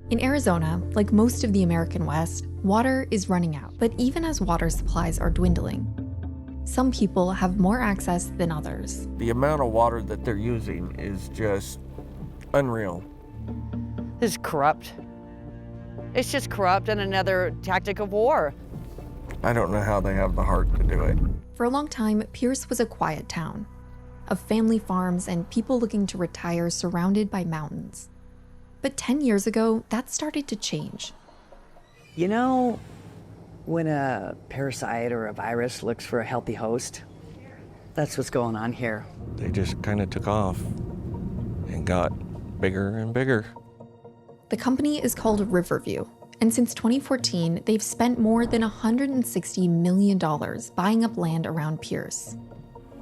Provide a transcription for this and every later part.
In Arizona, like most of the American West, water is running out. But even as water supplies are dwindling, some people have more access than others. The amount of water that they're using is just unreal. It's corrupt. It's just corrupt and another tactic of war. I don't know how they have the heart to do it. For a long time, Pearce was a quiet town of family farms and people looking to retire surrounded by mountains. But 10 years ago, that started to change. You know, when a parasite or a virus looks for a healthy host, that's what's going on here. They just kind of took off and got bigger and bigger. The company is called Riverview, and since 2014, they've spent more than $160 million buying up land around Pearce.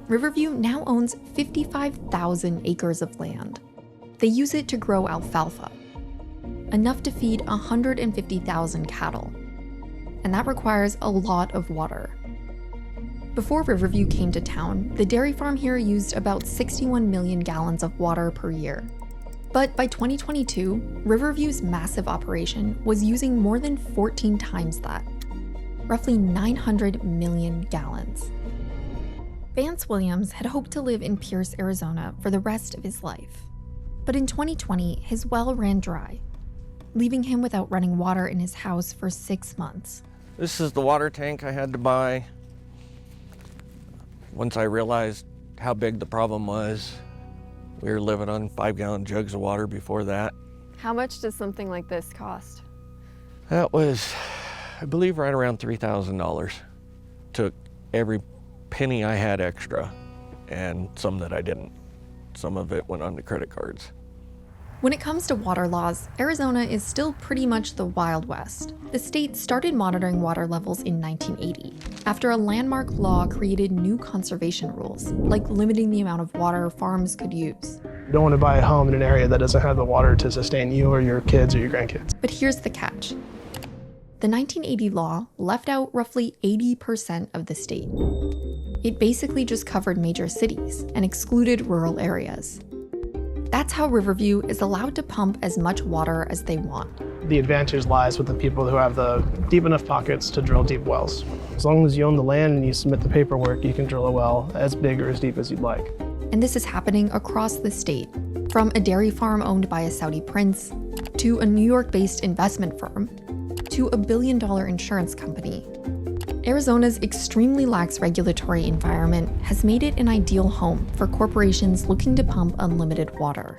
Riverview now owns 55,000 acres of land. They use it to grow alfalfa, enough to feed 150,000 cattle. And that requires a lot of water. Before Riverview came to town, the dairy farm here used about 61 million gallons of water per year. But by 2022, Riverview's massive operation was using more than 14 times that, roughly 900 million gallons. Vance Williams had hoped to live in Pearce, Arizona for the rest of his life. But in 2020, his well ran dry, leaving him without running water in his house for 6 months. This is the water tank I had to buy. Once I realized how big the problem was, we were living on 5-gallon jugs of water before that. How much does something like this cost? That was, I believe, right around $3,000. Took every penny I had extra and some that I didn't. Some of it went on to credit cards. When it comes to water laws, Arizona is still pretty much the Wild West. The state started monitoring water levels in 1980, after a landmark law created new conservation rules, like limiting the amount of water farms could use. You don't want to buy a home in an area that doesn't have the water to sustain you or your kids or your grandkids. But here's the catch. The 1980 law left out roughly 80% of the state. It basically just covered major cities and excluded rural areas. That's how Riverview is allowed to pump as much water as they want. The advantage lies with the people who have the deep enough pockets to drill deep wells. As long as you own the land and you submit the paperwork, you can drill a well as big or as deep as you'd like. And this is happening across the state, from a dairy farm owned by a Saudi prince, to a New York-based investment firm, to a billion-dollar insurance company. Arizona's extremely lax regulatory environment has made it an ideal home for corporations looking to pump unlimited water.